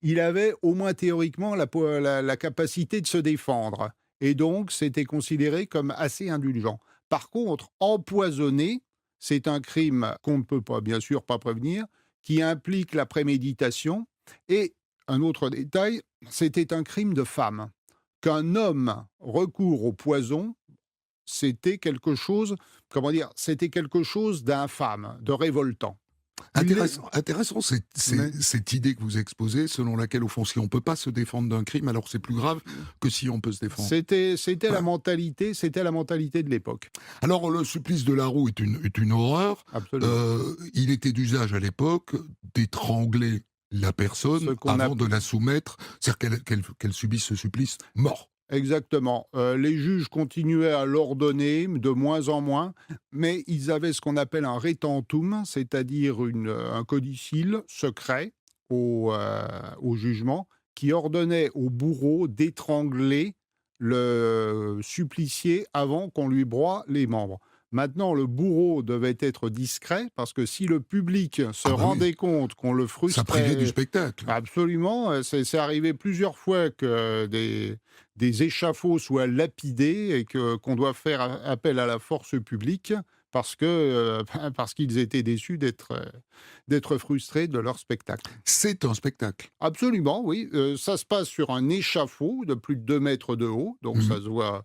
[SPEAKER 3] il avait au moins théoriquement la capacité de se défendre. Et donc, c'était considéré comme assez indulgent. Par contre, empoisonner, c'est un crime qu'on ne peut pas, bien sûr, pas prévenir, qui implique la préméditation. Et un autre détail, c'était un crime de femme. Qu'un homme recourt au poison, c'était quelque chose, c'était quelque chose d'infâme, de révoltant.
[SPEAKER 1] Intéressant cette idée que vous exposez, selon laquelle, au fond, si on ne peut pas se défendre d'un crime, alors c'est plus grave que si on peut se défendre.
[SPEAKER 3] C'était la
[SPEAKER 1] Ouais.
[SPEAKER 3] mentalité, de l'époque.
[SPEAKER 1] Alors, le supplice de la roue est une horreur.
[SPEAKER 3] Absolument.
[SPEAKER 1] Il était d'usage à l'époque d'étrangler la personne
[SPEAKER 3] Ce qu'on
[SPEAKER 1] avant de la soumettre, c'est-à-dire qu'elle subisse ce supplice mort.
[SPEAKER 3] Exactement. Les juges continuaient à l'ordonner de moins en moins, mais ils avaient ce qu'on appelle un retentum, c'est-à-dire un codicille secret au jugement, qui ordonnait au bourreau d'étrangler le supplicié avant qu'on lui broie les membres. Maintenant, le bourreau devait être discret, parce que si le public se
[SPEAKER 1] Ah bah oui.
[SPEAKER 3] rendait compte qu'on le
[SPEAKER 1] Ça privait
[SPEAKER 3] frustrait...
[SPEAKER 1] du spectacle.
[SPEAKER 3] Absolument. C'est arrivé plusieurs fois que des échafauds soient lapidés et qu'on doit faire appel à la force publique parce qu'ils étaient déçus d'être frustrés de leur spectacle.
[SPEAKER 1] C'est un spectacle.
[SPEAKER 3] Absolument, oui. Ça se passe sur un échafaud de plus de 2 mètres de haut, donc
[SPEAKER 1] Mhm.
[SPEAKER 3] ça se voit.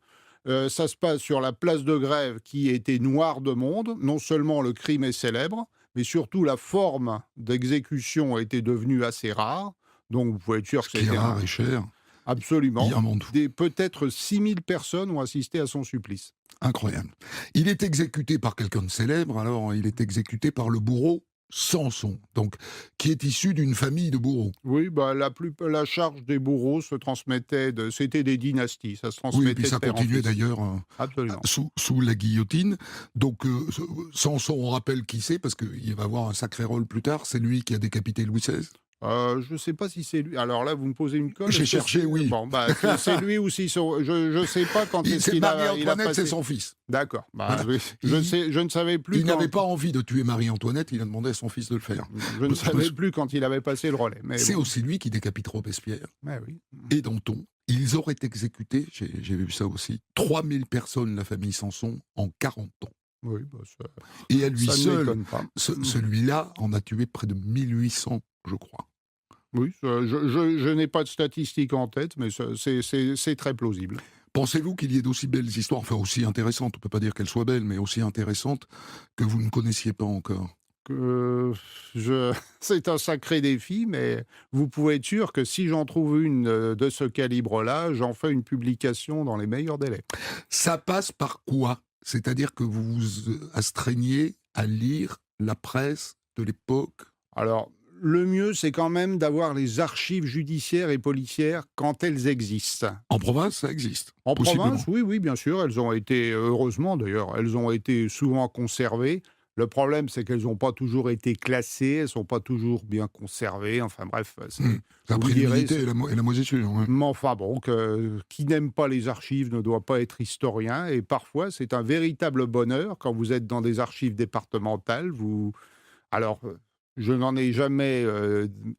[SPEAKER 3] Ça se passe sur la place de Grève qui était noire de monde. Non seulement le crime est célèbre, mais surtout la forme d'exécution était devenue assez rare. Donc vous pouvez être sûr
[SPEAKER 1] Ce
[SPEAKER 3] que
[SPEAKER 1] qui est
[SPEAKER 3] c'était
[SPEAKER 1] rare et cher.
[SPEAKER 3] absolument.
[SPEAKER 1] Il y a un monde fou.
[SPEAKER 3] Peut-être 6000 personnes ont assisté à son supplice.
[SPEAKER 1] Incroyable. Il est exécuté par quelqu'un de célèbre, alors il est exécuté par le bourreau Samson, donc, qui est issu d'une famille de bourreaux.
[SPEAKER 3] Oui, bah, la charge des bourreaux se transmettait, c'était des dynasties, ça se transmettait
[SPEAKER 1] Oui, et puis ça
[SPEAKER 3] de père en
[SPEAKER 1] continuait
[SPEAKER 3] fils.
[SPEAKER 1] d'ailleurs
[SPEAKER 3] Absolument.
[SPEAKER 1] sous la guillotine. Donc Samson, on rappelle qui c'est, parce qu'il va avoir un sacré rôle plus tard, c'est lui qui a décapité Louis XVI.
[SPEAKER 3] Je ne sais pas si c'est lui. Alors là, vous me posez une colle.
[SPEAKER 1] J'ai
[SPEAKER 3] Est-ce que
[SPEAKER 1] cherché,
[SPEAKER 3] c'est-
[SPEAKER 1] oui.
[SPEAKER 3] Bon, bah, c'est lui ou si je ne sais pas quand est-ce
[SPEAKER 1] C'est
[SPEAKER 3] qu'il a
[SPEAKER 1] Marie-Antoinette,
[SPEAKER 3] passé.
[SPEAKER 1] c'est son fils.
[SPEAKER 3] D'accord. Bah,
[SPEAKER 1] Voilà.
[SPEAKER 3] oui, je ne savais plus.
[SPEAKER 1] Il
[SPEAKER 3] quand-
[SPEAKER 1] n'avait pas envie de tuer Marie-Antoinette, il a demandé à son fils de le faire.
[SPEAKER 3] Je ne savais plus quand il avait passé le relais. Mais
[SPEAKER 1] C'est
[SPEAKER 3] bon.
[SPEAKER 1] aussi lui qui décapite Robespierre
[SPEAKER 3] Ouais, oui.
[SPEAKER 1] et Danton. Ils auraient exécuté, j'ai vu ça aussi, 3000 personnes, la famille Samson, en 40 ans.
[SPEAKER 3] Oui, bah,
[SPEAKER 1] Et à lui
[SPEAKER 3] ça ne
[SPEAKER 1] seul,
[SPEAKER 3] m'étonne pas.
[SPEAKER 1] celui-là en a tué près de 1800, je crois.
[SPEAKER 3] Oui, je n'ai pas de statistiques en tête, mais c'est très plausible.
[SPEAKER 1] Pensez-vous qu'il y ait d'aussi belles histoires, enfin aussi intéressantes, on ne peut pas dire qu'elles soient belles, mais aussi intéressantes, que vous ne connaissiez pas encore?
[SPEAKER 3] C'est un sacré défi, mais vous pouvez être sûr que si j'en trouve une de ce calibre-là, j'en fais une publication dans les meilleurs délais.
[SPEAKER 1] Ça passe par quoi? C'est-à-dire que vous vous astreignez à lire la presse de l'époque?
[SPEAKER 3] Alors, le mieux, c'est quand même d'avoir les archives judiciaires et policières quand elles existent.
[SPEAKER 1] En province, ça existe,
[SPEAKER 3] En
[SPEAKER 1] possiblement.
[SPEAKER 3] province, oui, oui, bien sûr, elles ont été, heureusement d'ailleurs, elles ont été souvent conservées. Le problème, c'est qu'elles n'ont pas toujours été classées, elles ne sont pas toujours bien conservées. Enfin bref,
[SPEAKER 1] Ça a
[SPEAKER 3] vous
[SPEAKER 1] pris
[SPEAKER 3] direz,
[SPEAKER 1] l'humidité et la moisissure. Ouais.
[SPEAKER 3] mais enfin bon, qui n'aime pas les archives ne doit pas être historien. Et parfois, c'est un véritable bonheur quand vous êtes dans des archives départementales. Alors, je n'en ai jamais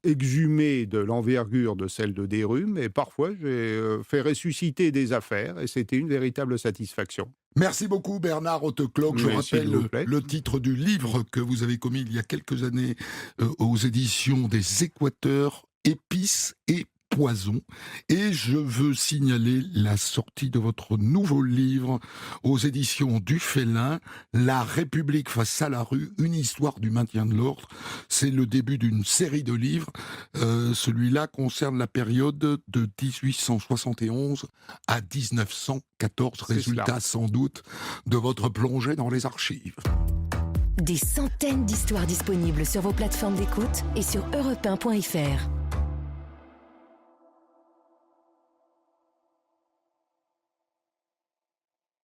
[SPEAKER 3] exhumé de l'envergure de celle de Desrues, mais parfois, j'ai fait ressusciter des affaires et c'était une véritable satisfaction.
[SPEAKER 1] Merci beaucoup Bernard Hautecloque. Je
[SPEAKER 3] Mais s'il
[SPEAKER 1] rappelle
[SPEAKER 3] vous plaît.
[SPEAKER 1] le titre du livre que vous avez commis il y a quelques années aux éditions des Équateurs, Épices et Poisons. Et je veux signaler la sortie de votre nouveau livre aux éditions du Félin, La République face à la rue, une histoire du maintien de l'ordre. C'est le début d'une série de livres. Celui-là concerne la période de 1871 à 1914.
[SPEAKER 3] C'est
[SPEAKER 1] Résultat
[SPEAKER 3] cela.
[SPEAKER 1] sans doute de votre plongée dans les archives.
[SPEAKER 2] Des centaines d'histoires disponibles sur vos plateformes d'écoute et sur europe1.fr.